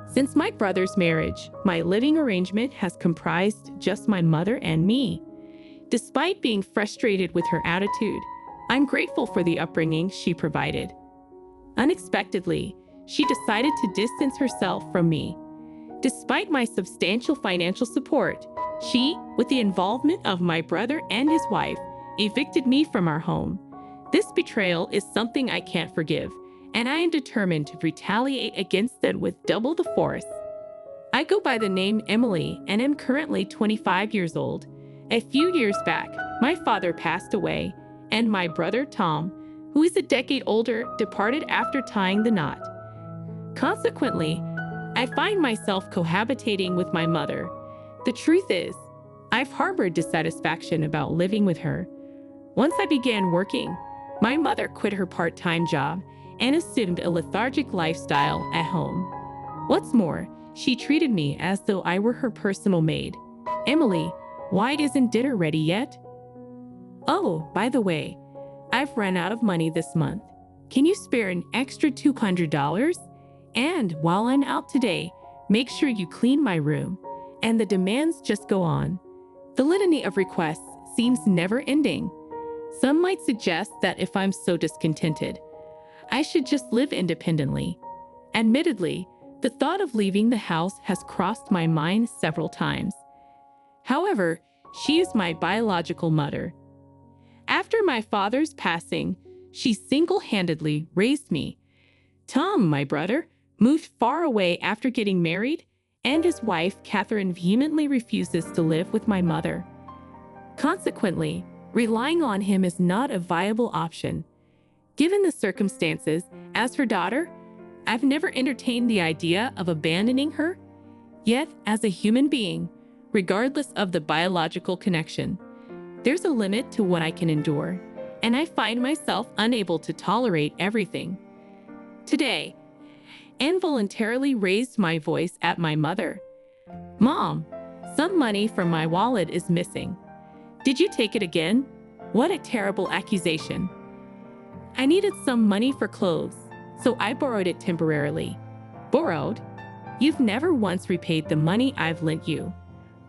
Since my brother's marriage, my living arrangement has comprised just my mother and me. Despite being frustrated with her attitude, I'm grateful for the upbringing she provided. Unexpectedly, she decided to distance herself from me. Despite my substantial financial support, she, with the involvement of my brother and his wife, evicted me from our home. This betrayal is something I can't forgive, and I am determined to retaliate against them with double the force. I go by the name Emily and am currently 25 years old. A few years back, my father passed away, and my brother Tom, who is a decade older, departed after tying the knot. Consequently, I find myself cohabitating with my mother. The truth is, I've harbored dissatisfaction about living with her. Once I began working, my mother quit her part-time job and assumed a lethargic lifestyle at home. What's more, she treated me as though I were her personal maid. Emily, why isn't dinner ready yet? Oh, by the way, I've run out of money this month. Can you spare an extra $200? And while I'm out today, make sure you clean my room. And the demands just go on. The litany of requests seems never ending. Some might suggest that if I'm so discontented, I should just live independently. Admittedly, the thought of leaving the house has crossed my mind several times. However, she is my biological mother. After my father's passing, she single-handedly raised me. Tom, my brother, moved far away after getting married, and his wife, Catherine, vehemently refuses to live with my mother. Consequently, relying on him is not a viable option. Given the circumstances, as her daughter, I've never entertained the idea of abandoning her. Yet, as a human being, regardless of the biological connection, there's a limit to what I can endure, and I find myself unable to tolerate everything. Today, Anne voluntarily raised my voice at my mother. Mom, some money from my wallet is missing. Did you take it again? What a terrible accusation. I needed some money for clothes, so I borrowed it temporarily. Borrowed? You've never once repaid the money I've lent you.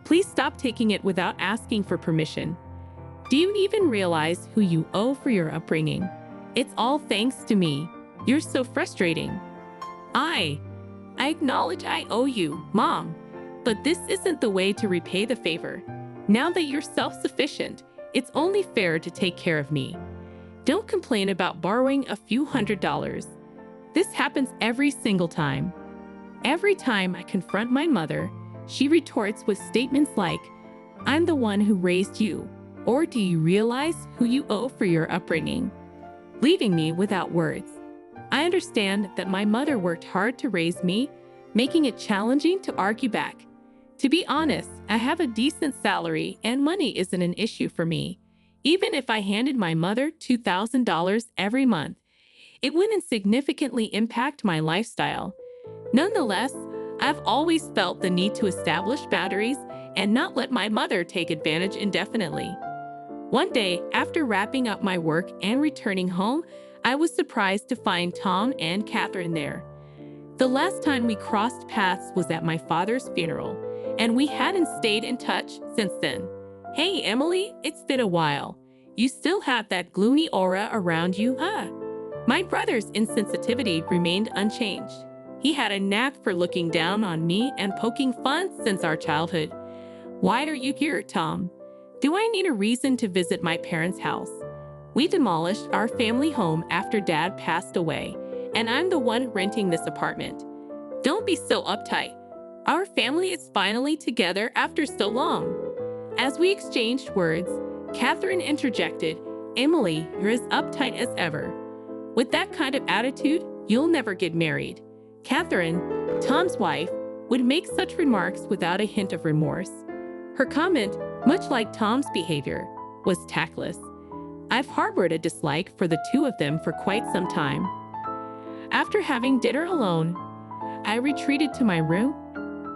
Please stop taking it without asking for permission. Do you even realize who you owe for your upbringing? It's all thanks to me. You're so frustrating. I acknowledge I owe you, Mom, but this isn't the way to repay the favor. Now that you're self-sufficient, it's only fair to take care of me. Don't complain about borrowing a few $100s. This happens every single time. Every time I confront my mother, she retorts with statements like, I'm the one who raised you, or do you realize who you owe for your upbringing? Leaving me without words. I understand that my mother worked hard to raise me, making it challenging to argue back. To be honest, I have a decent salary and money isn't an issue for me. Even if I handed my mother $2,000 every month, it wouldn't significantly impact my lifestyle. Nonetheless, I've always felt the need to establish boundaries and not let my mother take advantage indefinitely. One day, after wrapping up my work and returning home, I was surprised to find Tom and Catherine there. The last time we crossed paths was at my father's funeral, and we hadn't stayed in touch since then. Hey, Emily, it's been a while. You still have that gloomy aura around you, huh? My brother's insensitivity remained unchanged. He had a knack for looking down on me and poking fun since our childhood. Why are you here, Tom? Do I need a reason to visit my parents' house? We demolished our family home after Dad passed away, and I'm the one renting this apartment. Don't be so uptight. Our family is finally together after so long. As we exchanged words, Catherine interjected, Emily, you're as uptight as ever. With that kind of attitude, you'll never get married. Catherine, Tom's wife, would make such remarks without a hint of remorse. Her comment, much like Tom's behavior, was tactless. I've harbored a dislike for the two of them for quite some time. After having dinner alone, I retreated to my room.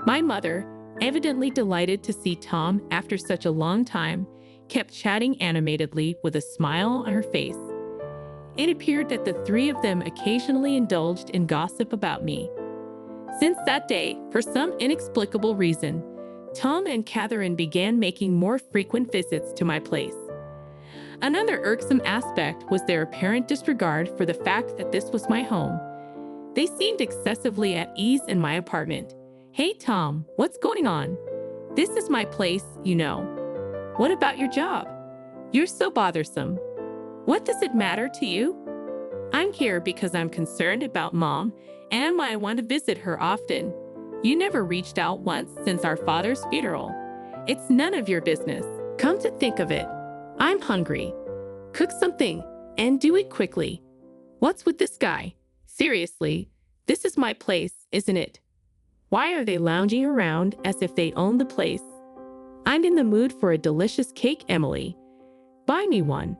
My mother, evidently delighted to see Tom after such a long time, kept chatting animatedly with a smile on her face. It appeared that the three of them occasionally indulged in gossip about me. Since that day, for some inexplicable reason, Tom and Catherine began making more frequent visits to my place. Another irksome aspect was their apparent disregard for the fact that this was my home. They seemed excessively at ease in my apartment. "Hey, Tom, what's going on? This is my place, you know. What about your job? You're so bothersome. What does it matter to you? I'm here because I'm concerned about Mom and I want to visit her often. You never reached out once since our father's funeral. It's none of your business. Come to think of it, I'm hungry. Cook something and do it quickly. What's with this guy? Seriously, this is my place, isn't it? Why are they lounging around as if they own the place? I'm in the mood for a delicious cake, Emily. Buy me one."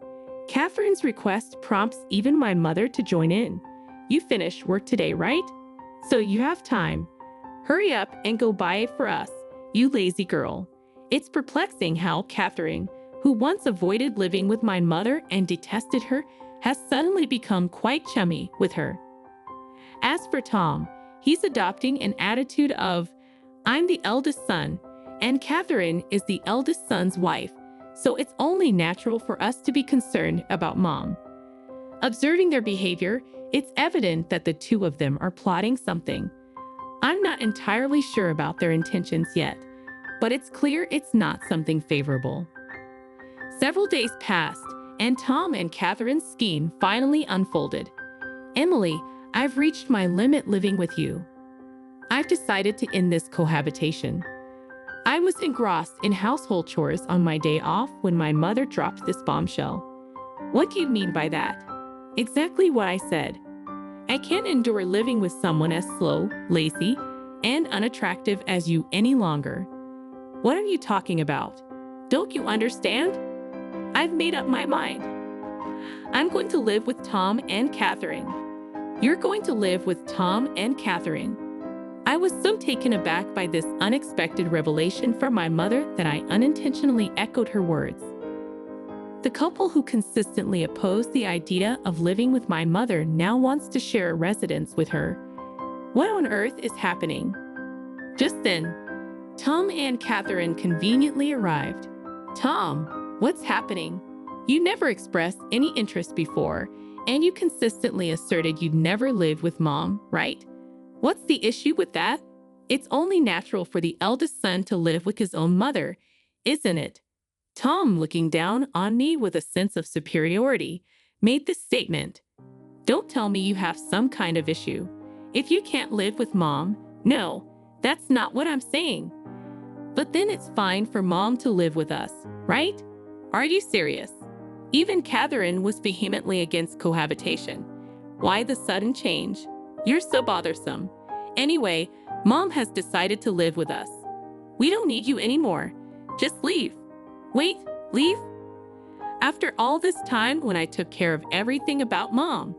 Catherine's request prompts even my mother to join in. "You finish work today, right? So you have time. Hurry up and go buy it for us, you lazy girl." It's perplexing how Catherine, who once avoided living with my mother and detested her, has suddenly become quite chummy with her. As for Tom, he's adopting an attitude of, "I'm the eldest son, and Catherine is the eldest son's wife, so it's only natural for us to be concerned about Mom." Observing their behavior, it's evident that the two of them are plotting something. I'm not entirely sure about their intentions yet, but it's clear it's not something favorable. Several days passed, and Tom and Catherine's scheme finally unfolded. "Emily, I've reached my limit living with you. I've decided to end this cohabitation." I was engrossed in household chores on my day off when my mother dropped this bombshell. "What do you mean by that?" "Exactly what I said. I can't endure living with someone as slow, lazy, and unattractive as you any longer." "What are you talking about? Don't you understand? I've made up my mind. I'm going to live with Tom and Catherine." "You're going to live with Tom and Catherine?" I was so taken aback by this unexpected revelation from my mother that I unintentionally echoed her words. The couple who consistently opposed the idea of living with my mother now wants to share a residence with her. What on earth is happening? Just then, Tom and Catherine conveniently arrived. "Tom, what's happening? You never expressed any interest before, and you consistently asserted you'd never live with Mom, right? What's the issue with that? It's only natural for the eldest son to live with his own mother, isn't it?" Tom, looking down on me with a sense of superiority, made this statement. "Don't tell me you have some kind of issue. If you can't live with Mom, no, that's not what I'm saying. But then it's fine for Mom to live with us, right? Are you serious?" Even Catherine was vehemently against cohabitation. "Why the sudden change? You're so bothersome. Anyway, Mom has decided to live with us. We don't need you anymore. Just leave." "Wait, leave? After all this time when I took care of everything about Mom?"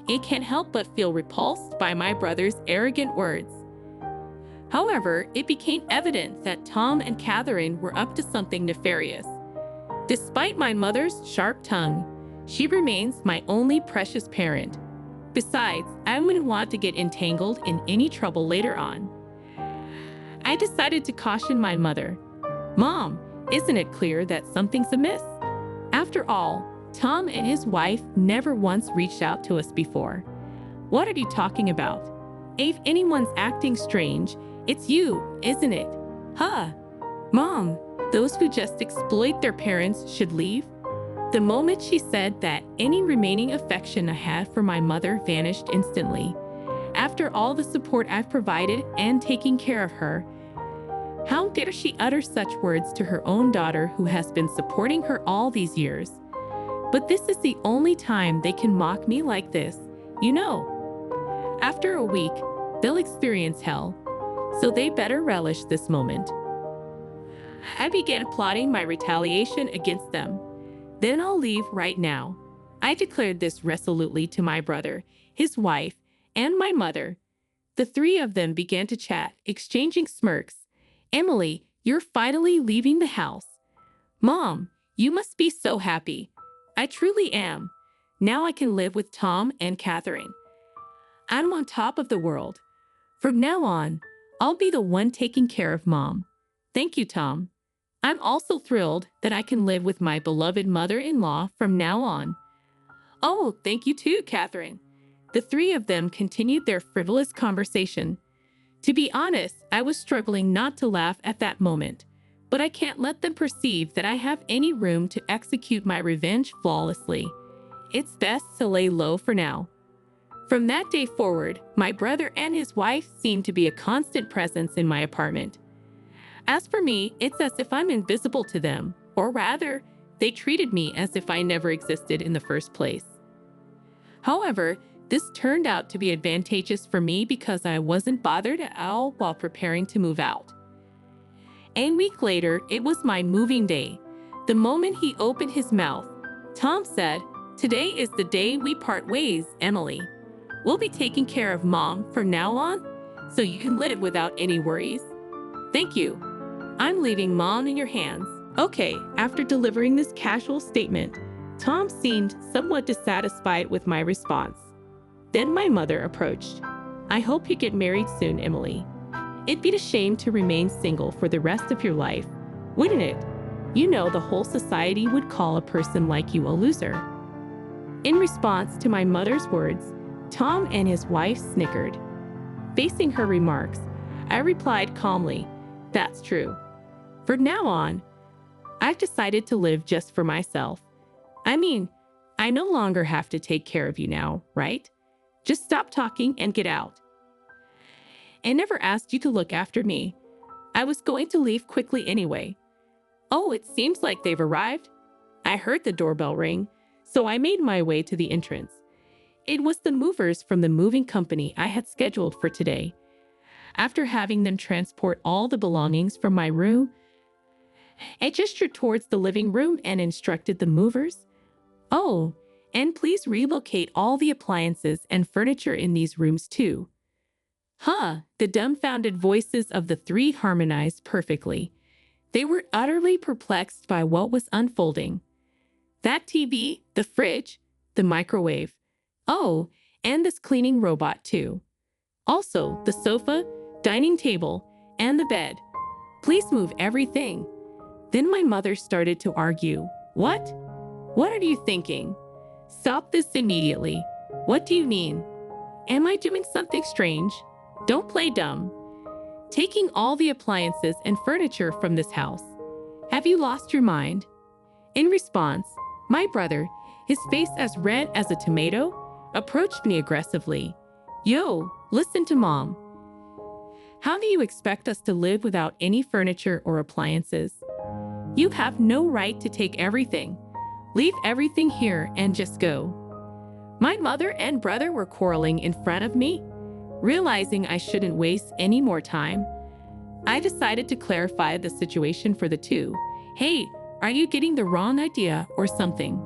I can't help but feel repulsed by my brother's arrogant words. However, it became evident that Tom and Catherine were up to something nefarious. Despite my mother's sharp tongue, she remains my only precious parent. Besides, I wouldn't want to get entangled in any trouble later on. I decided to caution my mother. "Mom, isn't it clear that something's amiss? After all, Tom and his wife never once reached out to us before. What are you talking about? If anyone's acting strange, it's you, isn't it? Huh? Mom, those who just exploit their parents should leave." The moment she said that, any remaining affection I had for my mother vanished instantly. After all the support I've provided and taking care of her, how dare she utter such words to her own daughter who has been supporting her all these years? But this is the only time they can mock me like this, you know. After a week, they'll experience hell, so they better relish this moment. I began plotting my retaliation against them. "Then I'll leave right now." I declared this resolutely to my brother, his wife, and my mother. The three of them began to chat, exchanging smirks. "Emily, you're finally leaving the house. Mom, you must be so happy." "I truly am. Now I can live with Tom and Catherine. I'm on top of the world. From now on, I'll be the one taking care of Mom. Thank you, Tom. I'm also thrilled that I can live with my beloved mother-in-law from now on. Oh, thank you too, Catherine. The three of them continued their frivolous conversation. To be honest, I was struggling not to laugh at that moment, but I can't let them perceive that I have any room to execute my revenge flawlessly. It's best to lay low for now. From that day forward, my brother and his wife seemed to be a constant presence in my apartment. As for me, it's as if I'm invisible to them, or rather, they treated me as if I never existed in the first place. However, this turned out to be advantageous for me because I wasn't bothered at all while preparing to move out. A week later, it was my moving day. The moment he opened his mouth, Tom said, "Today is the day we part ways, Emily. We'll be taking care of Mom from now on, so you can live without any worries. Thank you. I'm leaving Mom in your hands." Okay, after delivering this casual statement, Tom seemed somewhat dissatisfied with my response. Then my mother approached. "I hope you get married soon, Emily. It'd be a shame to remain single for the rest of your life, wouldn't it? You know the whole society would call a person like you a loser." In response to my mother's words, Tom and his wife snickered. Facing her remarks, I replied calmly, "That's true. From now on, I've decided to live just for myself. I mean, I no longer have to take care of you now, right? Just stop talking and get out. I never asked you to look after me. I was going to leave quickly anyway." "Oh, it seems like they've arrived." I heard the doorbell ring, so I made my way to the entrance. It was the movers from the moving company I had scheduled for today. After having them transport all the belongings from my room, I gestured towards the living room and instructed the movers, "Oh, and please relocate all the appliances and furniture in these rooms too." Huh, the dumbfounded voices of the three harmonized perfectly. They were utterly perplexed by what was unfolding. That TV, the fridge, the microwave. Oh, and this cleaning robot too. Also, the sofa, dining table, and the bed. Please move everything. Then my mother started to argue. What? What are you thinking? Stop this immediately. What do you mean? Am I doing something strange? Don't play dumb. Taking all the appliances and furniture from this house. Have you lost your mind? In response, my brother, his face as red as a tomato, approached me aggressively. "Yo, listen to Mom. How do you expect us to live without any furniture or appliances? You have no right to take everything. Leave everything here and just go." My mother and brother were quarreling in front of me. Realizing I shouldn't waste any more time, I decided to clarify the situation for the two. "Hey, are you getting the wrong idea or something?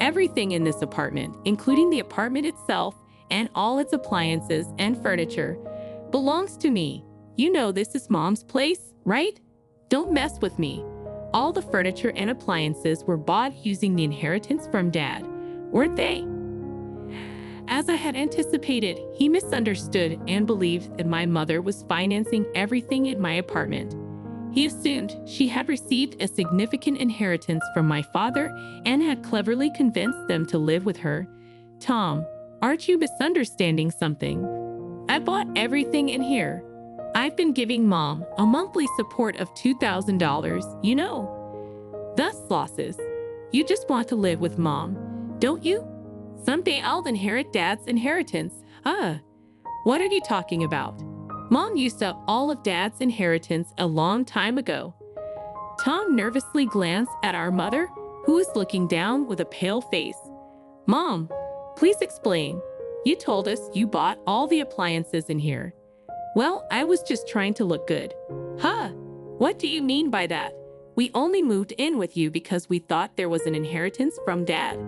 Everything in this apartment, including the apartment itself and all its appliances and furniture, belongs to me. You know this is Mom's place, right? Don't mess with me. All the furniture and appliances were bought using the inheritance from Dad, weren't they?" As I had anticipated, he misunderstood and believed that my mother was financing everything in my apartment. He assumed she had received a significant inheritance from my father and had cleverly convinced them to live with her. "Tom, aren't you misunderstanding something? I bought everything in here. I've been giving Mom a monthly support of $2,000, you know. Thus losses. You just want to live with Mom, don't you? Someday I'll inherit Dad's inheritance." What are you talking about? Mom used up all of Dad's inheritance a long time ago. Tom nervously glanced at our mother, who was looking down with a pale face. "Mom, please explain. You told us you bought all the appliances in here." "Well, I was just trying to look good." What do you mean by that? We only moved in with you because we thought there was an inheritance from Dad.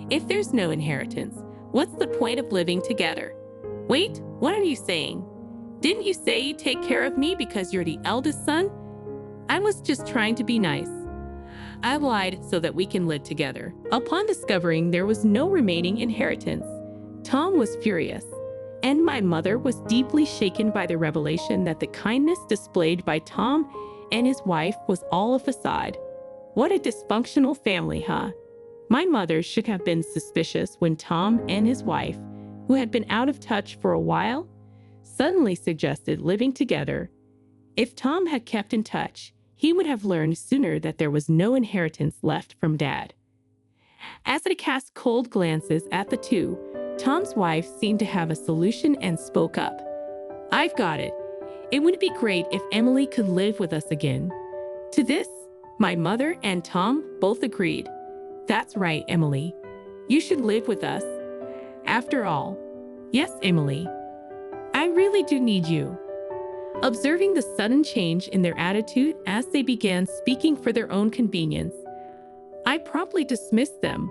If there's no inheritance, what's the point of living together? Wait, what are you saying? Didn't you say you take care of me because you're the eldest son? I was just trying to be nice. I lied so that we can live together. Upon discovering there was no remaining inheritance, Tom was furious. And my mother was deeply shaken by the revelation that the kindness displayed by Tom and his wife was all a facade. What a dysfunctional family, huh? My mother should have been suspicious when Tom and his wife, who had been out of touch for a while, suddenly suggested living together. If Tom had kept in touch, he would have learned sooner that there was no inheritance left from Dad. As I cast cold glances at the two, Tom's wife seemed to have a solution and spoke up. "I've got it. It would be great if Emily could live with us again." To this, my mother and Tom both agreed. "That's right, Emily. You should live with us. After all, yes, Emily, I really do need you." Observing the sudden change in their attitude as they began speaking for their own convenience, I promptly dismissed them.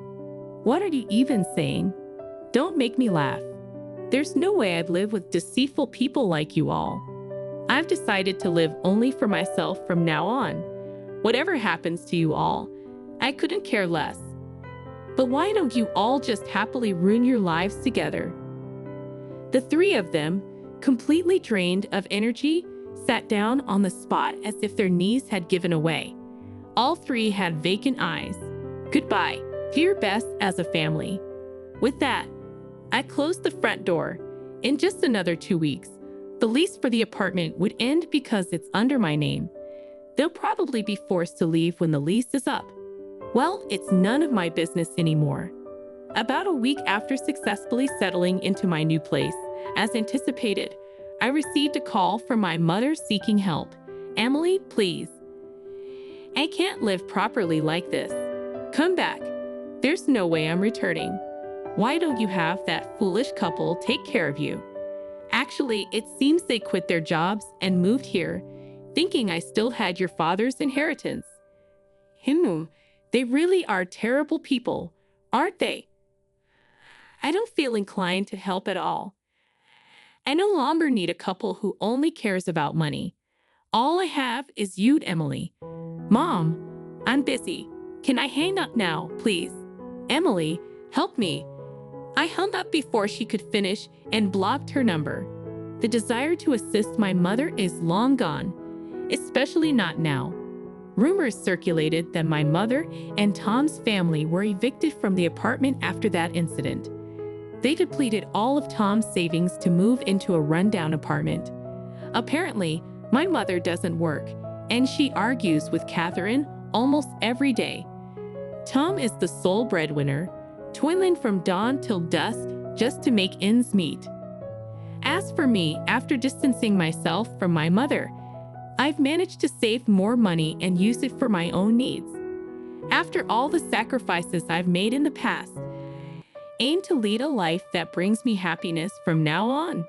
"What are you even saying? Don't make me laugh. There's no way I'd live with deceitful people like you all. I've decided to live only for myself from now on. Whatever happens to you all, I couldn't care less. But why don't you all just happily ruin your lives together?" The three of them, completely drained of energy, sat down on the spot as if their knees had given away. All three had vacant eyes. Goodbye. Do your best as a family. With that, I closed the front door. In just another 2 weeks, the lease for the apartment would end because it's under my name. They'll probably be forced to leave when the lease is up. Well, it's none of my business anymore. About a week after successfully settling into my new place, as anticipated, I received a call from my mother seeking help. "Emily, please. I can't live properly like this. Come back. There's no way I'm returning. Why don't you have that foolish couple take care of you?" Actually, it seems they quit their jobs and moved here, thinking I still had your father's inheritance. They really are terrible people, aren't they? I don't feel inclined to help at all. I no longer need a couple who only cares about money. All I have is you, Emily. "Mom, I'm busy. Can I hang up now, please? Emily, help me." I hung up before she could finish and blocked her number. The desire to assist my mother is long gone, especially not now. Rumors circulated that my mother and Tom's family were evicted from the apartment after that incident. They depleted all of Tom's savings to move into a rundown apartment. Apparently, my mother doesn't work, and she argues with Catherine almost every day. Tom is the sole breadwinner, toiling from dawn till dusk just to make ends meet. As for me, after distancing myself from my mother, I've managed to save more money and use it for my own needs. After all the sacrifices I've made in the past, aim to lead a life that brings me happiness from now on.